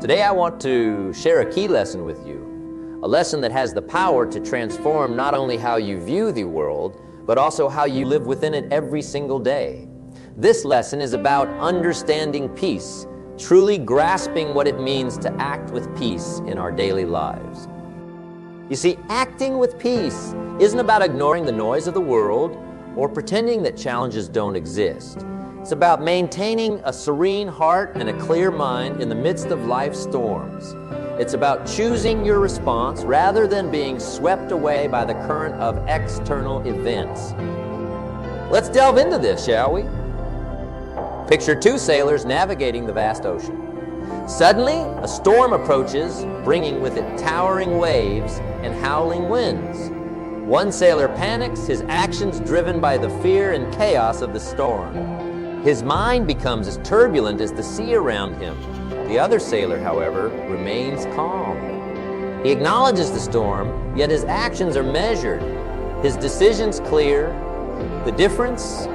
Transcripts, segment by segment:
Today I want to share a key lesson with you, a lesson that has the power to transform not only how you view the world, but also how you live within it every single day. This lesson is about understanding peace, truly grasping what it means to act with peace in our daily lives. You see, acting with peace isn't about ignoring the noise of the world or pretending that challenges don't exist. It's about maintaining a serene heart and a clear mind in the midst of life's storms. It's about choosing your response rather than being swept away by the current of external events. Let's delve into this, shall we? Picture two sailors navigating the vast ocean. Suddenly, a storm approaches, bringing with it towering waves and howling winds. One sailor panics, his actions driven by the fear and chaos of the storm. His mind becomes as turbulent as the sea around him. The other sailor, however, remains calm. He acknowledges the storm, yet his actions are measured, his decisions clear. The difference?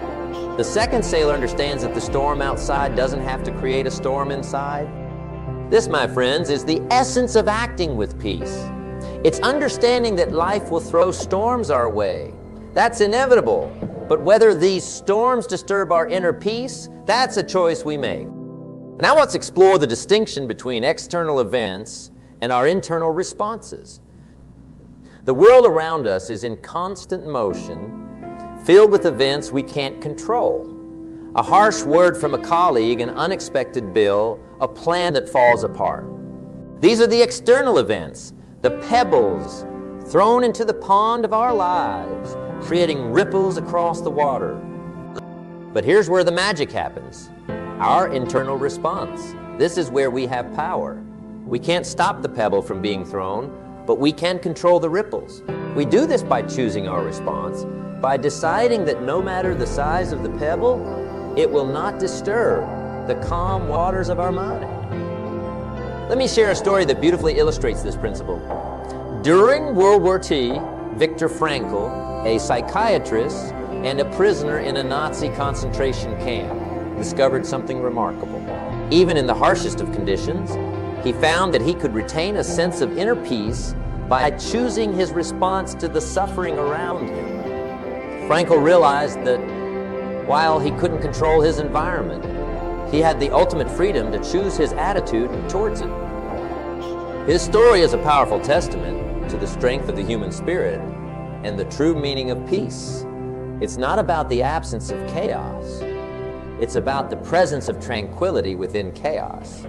The second sailor understands that the storm outside doesn't have to create a storm inside. This, my friends, is the essence of acting with peace. It's understanding that life will throw storms our way. That's inevitable. But whether these storms disturb our inner peace, that's a choice we make. Now let's explore the distinction between external events and our internal responses. The world around us is in constant motion, filled with events we can't control. A harsh word from a colleague, an unexpected bill, a plan that falls apart. These are the external events, the pebbles thrown into the pond of our lives, creating ripples across the water. But here's where the magic happens. Our internal response. This is where we have power. We can't stop the pebble from being thrown, but we can control the ripples. We do this by choosing our response, by deciding that no matter the size of the pebble, it will not disturb the calm waters of our mind. Let me share a story that beautifully illustrates this principle. During World War II, Viktor Frankl, a psychiatrist and a prisoner in a Nazi concentration camp, discovered something remarkable. Even in the harshest of conditions, he found that he could retain a sense of inner peace by choosing his response to the suffering around him. Frankl realized that while he couldn't control his environment, he had the ultimate freedom to choose his attitude towards it. His story is a powerful testament to the strength of the human spirit and the true meaning of peace. It's not about the absence of chaos. It's about the presence of tranquility within chaos.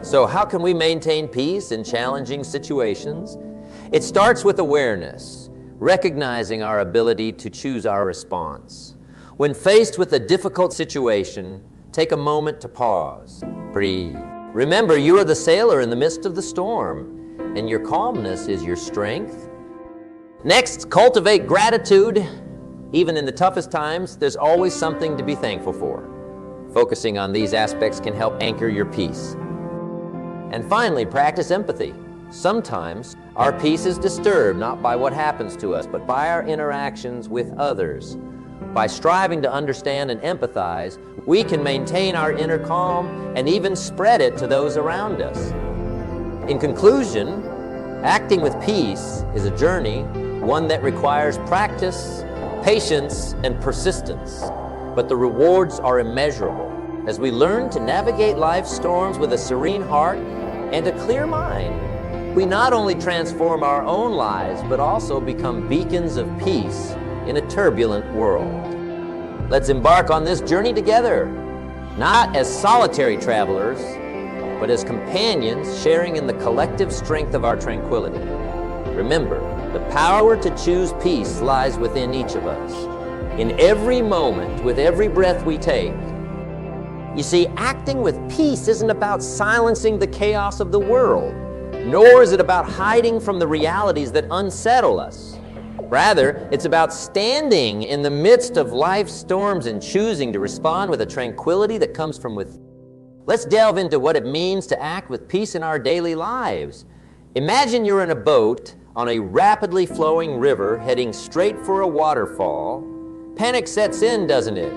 So how can we maintain peace in challenging situations? It starts with awareness, recognizing our ability to choose our response. When faced with a difficult situation, take a moment to pause, breathe. Remember, you are the sailor in the midst of the storm, and your calmness is your strength. Next, cultivate gratitude. Even in the toughest times, there's always something to be thankful for. Focusing on these aspects can help anchor your peace. And finally, practice empathy. Sometimes our peace is disturbed not by what happens to us, but by our interactions with others. By striving to understand and empathize, we can maintain our inner calm and even spread it to those around us. In conclusion, acting with peace is a journey, one that requires practice, patience, and persistence. But the rewards are immeasurable as we learn to navigate life's storms with a serene heart and a clear mind. We not only transform our own lives, but also become beacons of peace in a turbulent world. Let's embark on this journey together, not as solitary travelers, but as companions sharing in the collective strength of our tranquility. Remember, the power to choose peace lies within each of us. In every moment, with every breath we take. You see, acting with peace isn't about silencing the chaos of the world, nor is it about hiding from the realities that unsettle us. Rather, it's about standing in the midst of life's storms and choosing to respond with a tranquility that comes from within. Let's delve into what it means to act with peace in our daily lives. Imagine you're in a boat on a rapidly flowing river heading straight for a waterfall. Panic sets in, doesn't it?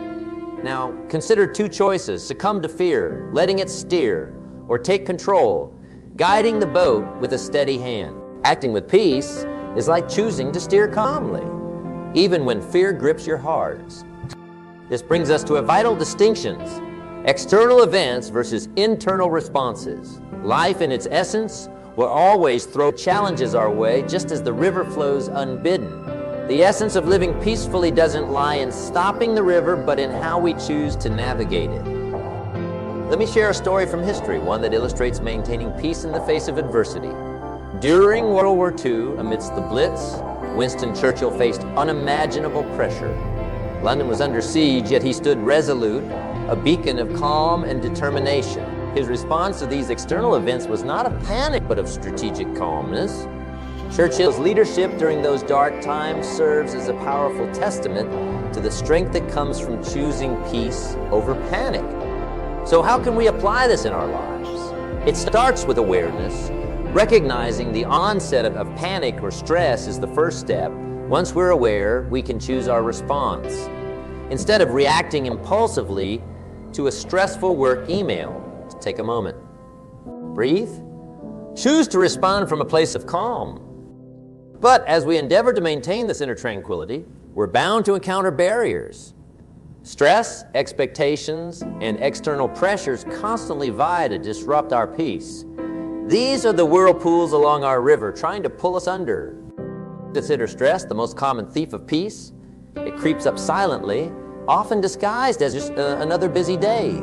Now, consider two choices: succumb to fear, letting it steer, or take control, guiding the boat with a steady hand. Acting with peace is like choosing to steer calmly, even when fear grips your heart. This brings us to a vital distinctions: external events versus internal responses. Life in its essence will always throw challenges our way, just as the river flows unbidden. The essence of living peacefully doesn't lie in stopping the river, but in how we choose to navigate it. Let me share a story from history, one that illustrates maintaining peace in the face of adversity. During World War II, amidst the Blitz, Winston Churchill faced unimaginable pressure. London was under siege, yet he stood resolute, a beacon of calm and determination. His response to these external events was not of panic, but of strategic calmness. Churchill's leadership during those dark times serves as a powerful testament to the strength that comes from choosing peace over panic. So how can we apply this in our lives? It starts with awareness. Recognizing the onset of panic or stress is the first step. Once we're aware, we can choose our response. Instead of reacting impulsively to a stressful work email, take a moment. Breathe. Choose to respond from a place of calm. But as we endeavor to maintain this inner tranquility, we're bound to encounter barriers. Stress, expectations, and external pressures constantly vie to disrupt our peace. These are the whirlpools along our river trying to pull us under. Consider stress the most common thief of peace. It creeps up silently, often disguised as just another busy day.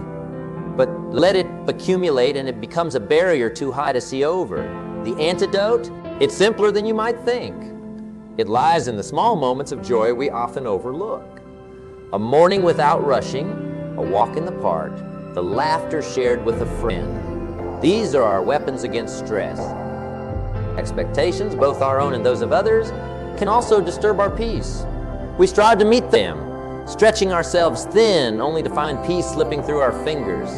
But let it accumulate and it becomes a barrier too high to see over. The antidote? It's simpler than you might think. It lies in the small moments of joy we often overlook. A morning without rushing, a walk in the park, the laughter shared with a friend. These are our weapons against stress. Expectations, both our own and those of others, can also disturb our peace. We strive to meet them, stretching ourselves thin only to find peace slipping through our fingers.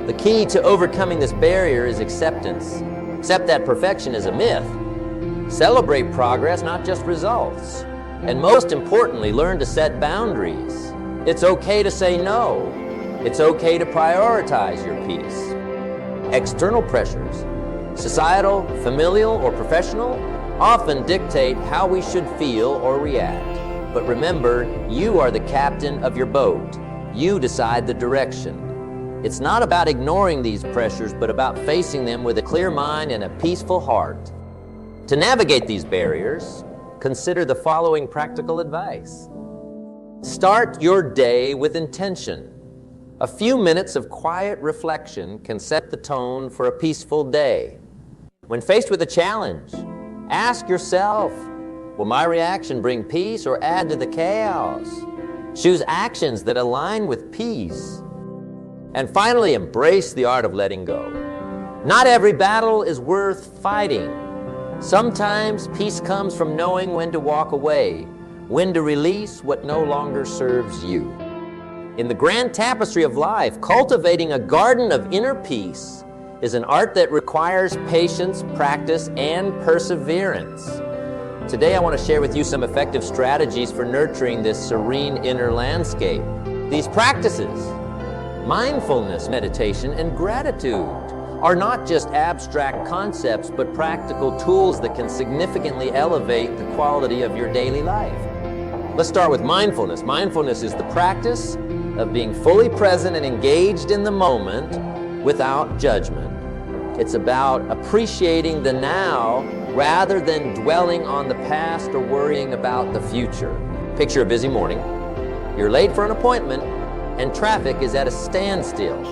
The key to overcoming this barrier is acceptance. Accept that perfection is a myth. Celebrate progress, not just results. And most importantly, learn to set boundaries. It's okay to say no. It's okay to prioritize your peace. External pressures, societal, familial, or professional, often dictate how we should feel or react. But remember, you are the captain of your boat. You decide the direction. It's not about ignoring these pressures, but about facing them with a clear mind and a peaceful heart. To navigate these barriers, consider the following practical advice. Start your day with intention. A few minutes of quiet reflection can set the tone for a peaceful day. When faced with a challenge, ask yourself, will my reaction bring peace or add to the chaos? Choose actions that align with peace. And finally, embrace the art of letting go. Not every battle is worth fighting. Sometimes peace comes from knowing when to walk away, when to release what no longer serves you. In the grand tapestry of life, cultivating a garden of inner peace is an art that requires patience, practice, and perseverance. Today I want to share with you some effective strategies for nurturing this serene inner landscape. These practices, mindfulness, meditation, and gratitude, are not just abstract concepts, but practical tools that can significantly elevate the quality of your daily life. Let's start with mindfulness. Mindfulness is the practice of being fully present and engaged in the moment without judgment. It's about appreciating the now rather than dwelling on the past or worrying about the future. Picture a busy morning. You're late for an appointment and traffic is at a standstill.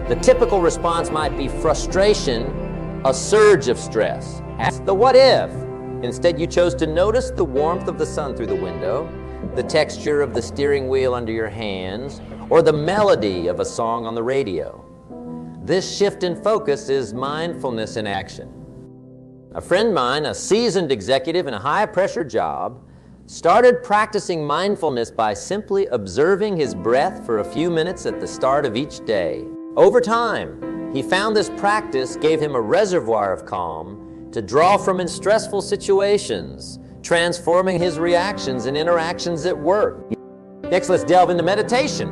The typical response might be frustration, a surge of stress. Ask the what if. Instead, you chose to notice the warmth of the sun through the window, the texture of the steering wheel under your hands, or the melody of a song on the radio. This shift in focus is mindfulness in action. A friend of mine, a seasoned executive in a high-pressure job, started practicing mindfulness by simply observing his breath for a few minutes at the start of each day. Over time, he found this practice gave him a reservoir of calm to draw from in stressful situations, transforming his reactions and interactions at work. Next, let's delve into meditation.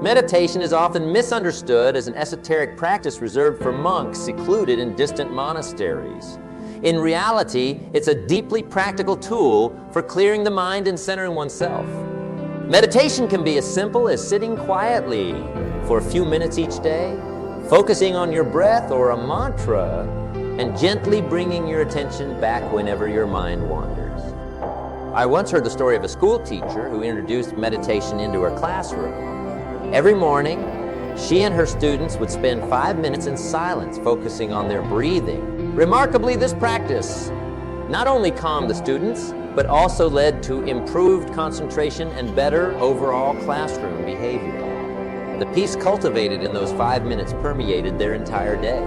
Meditation is often misunderstood as an esoteric practice reserved for monks secluded in distant monasteries. In reality, it's a deeply practical tool for clearing the mind and centering oneself. Meditation can be as simple as sitting quietly for a few minutes each day, focusing on your breath or a mantra, and gently bringing your attention back whenever your mind wanders. I once heard the story of a school teacher who introduced meditation into her classroom. Every morning, she and her students would spend 5 minutes in silence focusing on their breathing. Remarkably, this practice not only calmed the students, but also led to improved concentration and better overall classroom behavior. The peace cultivated in those 5 minutes permeated their entire day.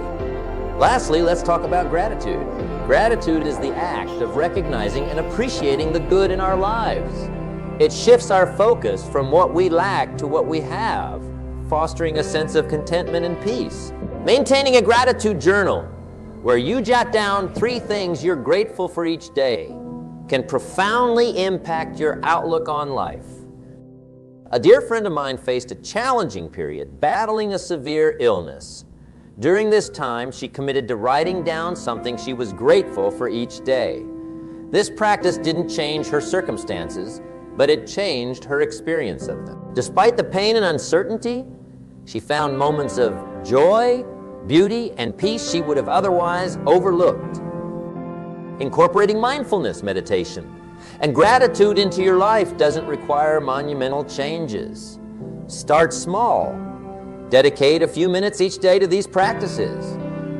Lastly, let's talk about gratitude. Gratitude is the act of recognizing and appreciating the good in our lives. It shifts our focus from what we lack to what we have, fostering a sense of contentment and peace. Maintaining a gratitude journal where you jot down 3 things you're grateful for each day can profoundly impact your outlook on life. A dear friend of mine faced a challenging period, battling a severe illness. During this time, she committed to writing down something she was grateful for each day. This practice didn't change her circumstances, but it changed her experience of them. Despite the pain and uncertainty, she found moments of joy, beauty, and peace she would have otherwise overlooked. Incorporating mindfulness meditation and gratitude into your life doesn't require monumental changes. Start small. Dedicate a few minutes each day to these practices.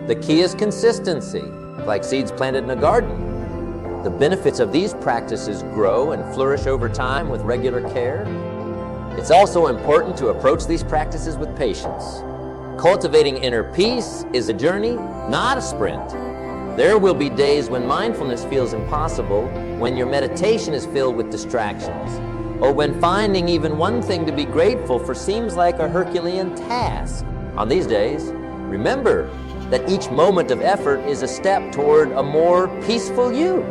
The key is consistency, like seeds planted in a garden. The benefits of these practices grow and flourish over time with regular care. It's also important to approach these practices with patience. Cultivating inner peace is a journey, not a sprint. There will be days when mindfulness feels impossible, when your meditation is filled with distractions, or when finding even one thing to be grateful for seems like a Herculean task. On these days, remember that each moment of effort is a step toward a more peaceful you.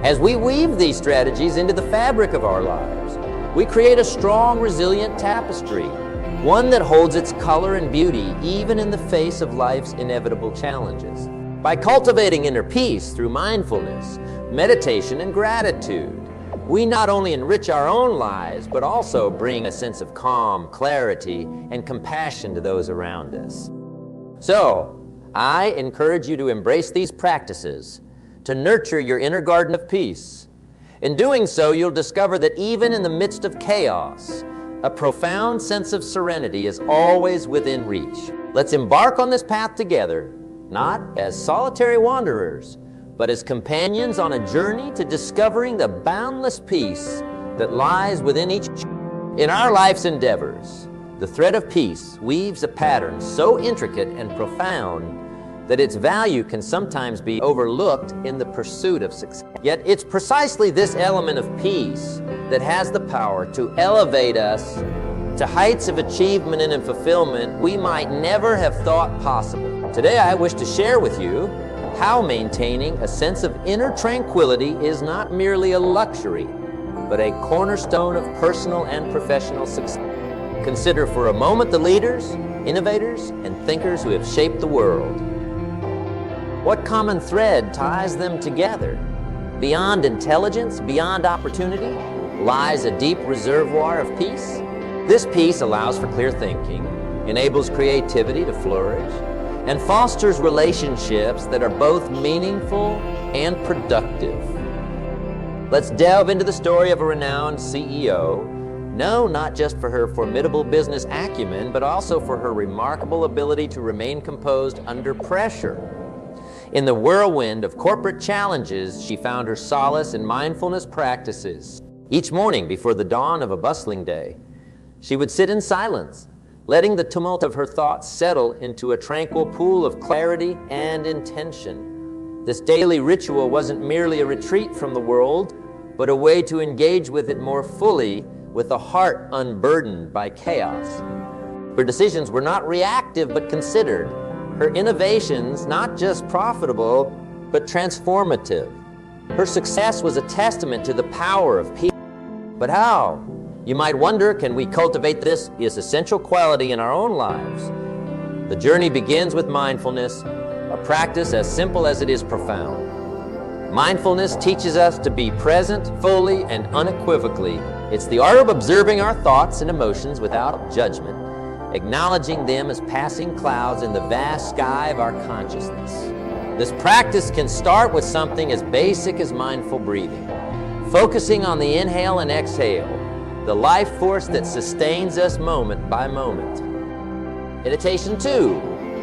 As we weave these strategies into the fabric of our lives, we create a strong, resilient tapestry, one that holds its color and beauty even in the face of life's inevitable challenges. By cultivating inner peace through mindfulness, meditation, and gratitude, we not only enrich our own lives, but also bring a sense of calm, clarity, and compassion to those around us. So, I encourage you to embrace these practices to nurture your inner garden of peace. In doing so, you'll discover that even in the midst of chaos, a profound sense of serenity is always within reach. Let's embark on this path together, not as solitary wanderers, but as companions on a journey to discovering the boundless peace that lies within each. In our life's endeavors, the thread of peace weaves a pattern so intricate and profound that its value can sometimes be overlooked in the pursuit of success. Yet it's precisely this element of peace that has the power to elevate us to heights of achievement and fulfillment we might never have thought possible. Today I wish to share with you how maintaining a sense of inner tranquility is not merely a luxury, but a cornerstone of personal and professional success. Consider for a moment the leaders, innovators, and thinkers who have shaped the world. What common thread ties them together? Beyond intelligence, beyond opportunity, lies a deep reservoir of peace. This peace allows for clear thinking, enables creativity to flourish, and fosters relationships that are both meaningful and productive. Let's delve into the story of a renowned CEO, known not just for her formidable business acumen, but also for her remarkable ability to remain composed under pressure. In the whirlwind of corporate challenges, she found her solace in mindfulness practices. Each morning before the dawn of a bustling day, she would sit in silence, letting the tumult of her thoughts settle into a tranquil pool of clarity and intention. This daily ritual wasn't merely a retreat from the world, but a way to engage with it more fully, with a heart unburdened by chaos. Her decisions were not reactive but considered. Her innovations not just profitable, but transformative. Her success was a testament to the power of peace. But how? You might wonder, can we cultivate this essential quality in our own lives? The journey begins with mindfulness, a practice as simple as it is profound. Mindfulness teaches us to be present fully and unequivocally. It's the art of observing our thoughts and emotions without judgment, acknowledging them as passing clouds in the vast sky of our consciousness. This practice can start with something as basic as mindful breathing, focusing on the inhale and exhale, the life force that sustains us moment by moment. Meditation, too,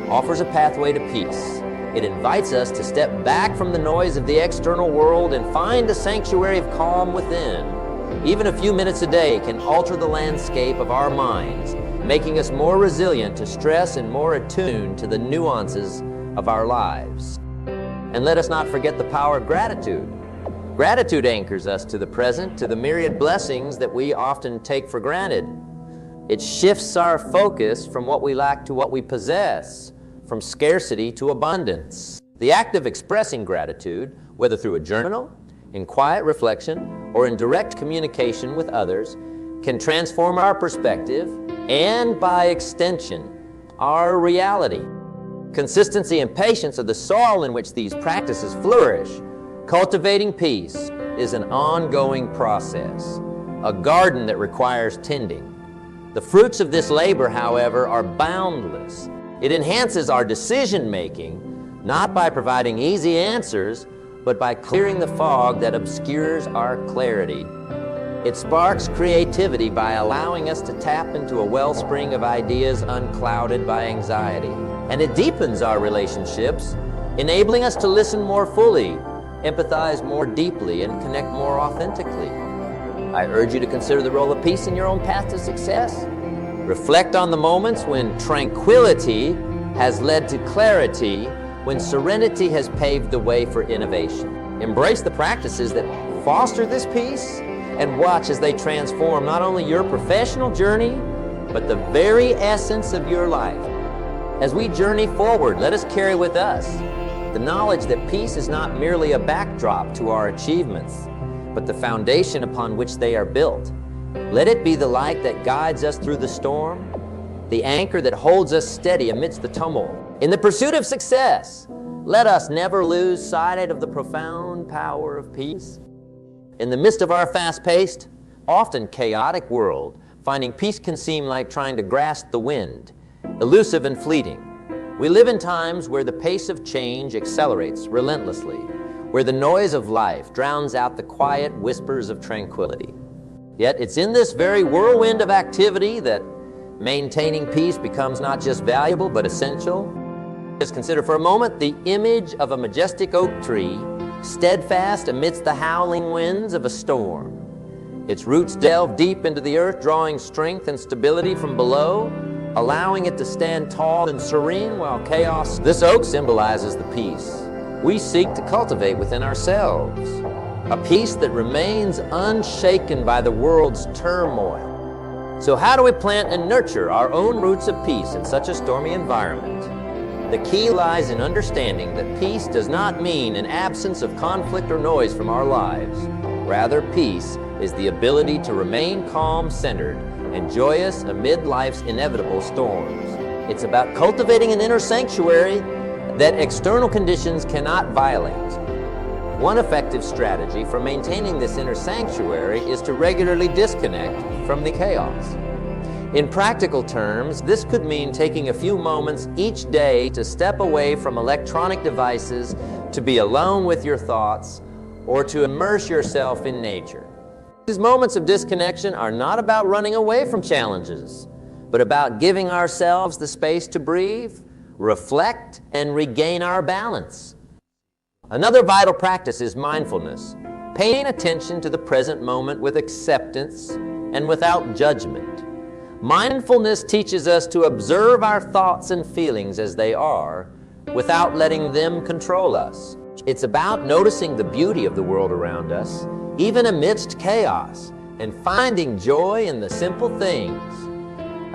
offers a pathway to peace. It invites us to step back from the noise of the external world and find a sanctuary of calm within. Even a few minutes a day can alter the landscape of our minds, making us more resilient to stress and more attuned to the nuances of our lives. And let us not forget the power of gratitude. Gratitude anchors us to the present, to the myriad blessings that we often take for granted. It shifts our focus from what we lack to what we possess, from scarcity to abundance. The act of expressing gratitude, whether through a journal, in quiet reflection, or in direct communication with others, can transform our perspective and, by extension, our reality. Consistency and patience are the soil in which these practices flourish. Cultivating peace is an ongoing process, a garden that requires tending. The fruits of this labor, however, are boundless. It enhances our decision-making, not by providing easy answers, but by clearing the fog that obscures our clarity. It sparks creativity by allowing us to tap into a wellspring of ideas unclouded by anxiety. And it deepens our relationships, enabling us to listen more fully, empathize more deeply, and connect more authentically. I urge you to consider the role of peace in your own path to success. Reflect on the moments when tranquility has led to clarity, when serenity has paved the way for innovation. Embrace the practices that foster this peace and watch as they transform not only your professional journey, but the very essence of your life. As we journey forward, let us carry with us the knowledge that peace is not merely a backdrop to our achievements, but the foundation upon which they are built. Let it be the light that guides us through the storm, the anchor that holds us steady amidst the tumult. In the pursuit of success, let us never lose sight of the profound power of peace. In the midst of our fast-paced, often chaotic world, finding peace can seem like trying to grasp the wind, elusive and fleeting. We live in times where the pace of change accelerates relentlessly, where the noise of life drowns out the quiet whispers of tranquility. Yet it's in this very whirlwind of activity that maintaining peace becomes not just valuable, but essential. Just consider for a moment the image of a majestic oak tree, steadfast amidst the howling winds of a storm. Its roots delve deep into the earth, drawing strength and stability from below, allowing it to stand tall and serene while chaos. This oak symbolizes the peace we seek to cultivate within ourselves, a peace that remains unshaken by the world's turmoil. So how do we plant and nurture our own roots of peace in such a stormy environment? The key lies in understanding that peace does not mean an absence of conflict or noise from our lives. Rather, peace is the ability to remain calm, centered, and joyous amid life's inevitable storms. It's about cultivating an inner sanctuary that external conditions cannot violate. One effective strategy for maintaining this inner sanctuary is to regularly disconnect from the chaos. In practical terms, this could mean taking a few moments each day to step away from electronic devices, to be alone with your thoughts, or to immerse yourself in nature. These moments of disconnection are not about running away from challenges, but about giving ourselves the space to breathe, reflect, and regain our balance. Another vital practice is mindfulness, paying attention to the present moment with acceptance and without judgment. Mindfulness teaches us to observe our thoughts and feelings as they are, without letting them control us. It's about noticing the beauty of the world around us, even amidst chaos, and finding joy in the simple things.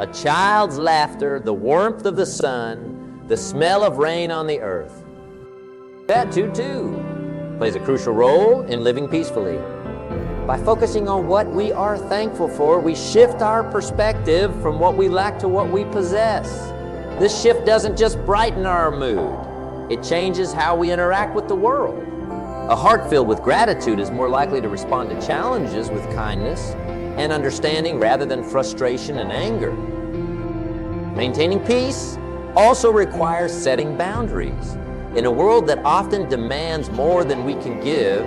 A child's laughter, the warmth of the sun, the smell of rain on the earth. That too plays a crucial role in living peacefully. By focusing on what we are thankful for, we shift our perspective from what we lack to what we possess. This shift doesn't just brighten our mood, it changes how we interact with the world. A heart filled with gratitude is more likely to respond to challenges with kindness and understanding rather than frustration and anger. Maintaining peace also requires setting boundaries. In a world that often demands more than we can give,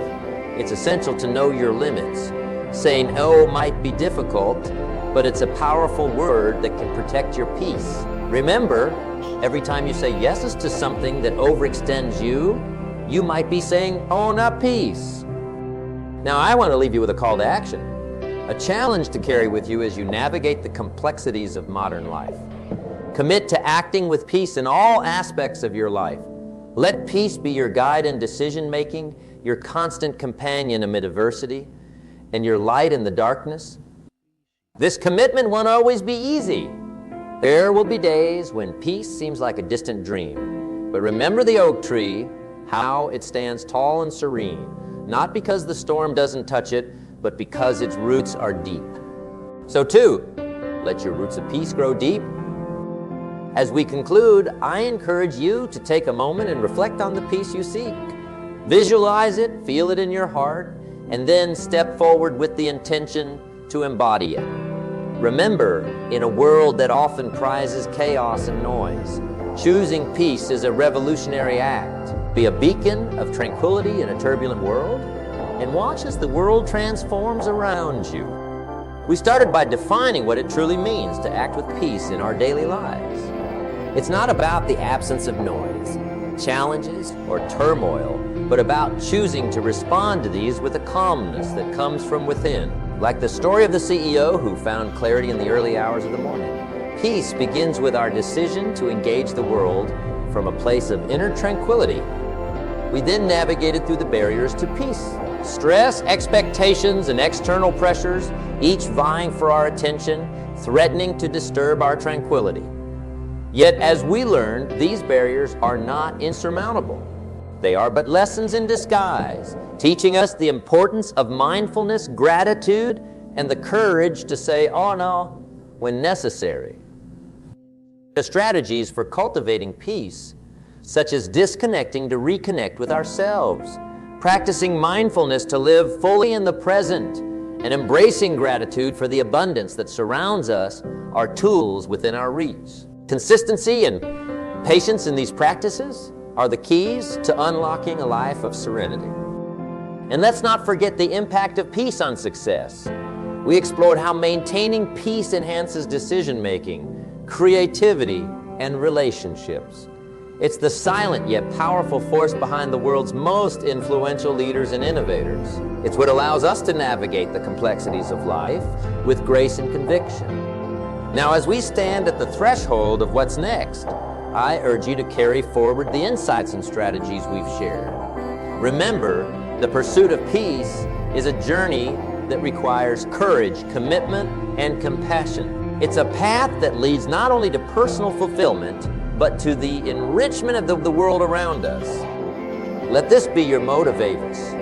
it's essential to know your limits. Saying no might be difficult, but it's a powerful word that can protect your peace. Remember, every time you say yeses to something that overextends you, you might be saying, own up peace. Now, I want to leave you with a call to action, a challenge to carry with you as you navigate the complexities of modern life. Commit to acting with peace in all aspects of your life. Let peace be your guide in decision-making, your constant companion amid adversity, and your light in the darkness. This commitment won't always be easy. There will be days when peace seems like a distant dream. But remember the oak tree, how it stands tall and serene, not because the storm doesn't touch it, but because its roots are deep. So too, let your roots of peace grow deep. As we conclude, I encourage you to take a moment and reflect on the peace you seek. Visualize it, feel it in your heart, and then step forward with the intention to embody it. Remember, in a world that often prizes chaos and noise, choosing peace is a revolutionary act. Be a beacon of tranquility in a turbulent world, and watch as the world transforms around you. We started by defining what it truly means to act with peace in our daily lives. It's not about the absence of noise, challenges, or turmoil, but about choosing to respond to these with a calmness that comes from within. Like the story of the CEO who found clarity in the early hours of the morning. Peace begins with our decision to engage the world from a place of inner tranquility. We then navigated through the barriers to peace. Stress, expectations, and external pressures, each vying for our attention, threatening to disturb our tranquility. Yet, as we learned, these barriers are not insurmountable. They are but lessons in disguise, teaching us the importance of mindfulness, gratitude, and the courage to say, oh no, when necessary. The strategies for cultivating peace, such as disconnecting to reconnect with ourselves, practicing mindfulness to live fully in the present, and embracing gratitude for the abundance that surrounds us, are tools within our reach. Consistency and patience in these practices are the keys to unlocking a life of serenity. And let's not forget the impact of peace on success. We explored how maintaining peace enhances decision-making, creativity, and relationships. It's the silent yet powerful force behind the world's most influential leaders and innovators. It's what allows us to navigate the complexities of life with grace and conviction. Now, as we stand at the threshold of what's next, I urge you to carry forward the insights and strategies we've shared. Remember, the pursuit of peace is a journey that requires courage, commitment, and compassion. It's a path that leads not only to personal fulfillment, but to the enrichment of the world around us. Let this be your motivators.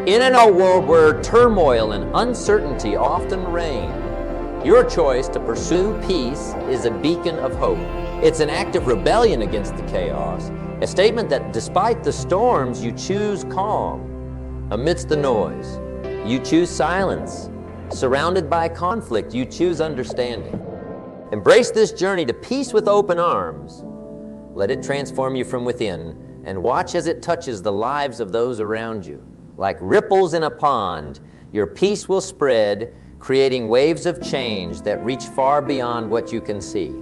In a world where turmoil and uncertainty often reign, your choice to pursue peace is a beacon of hope. It's an act of rebellion against the chaos, a statement that despite the storms, you choose calm. Amidst the noise, you choose silence. Surrounded by conflict, you choose understanding. Embrace this journey to peace with open arms. Let it transform you from within, and watch as it touches the lives of those around you. Like ripples in a pond, your peace will spread, creating waves of change that reach far beyond what you can see.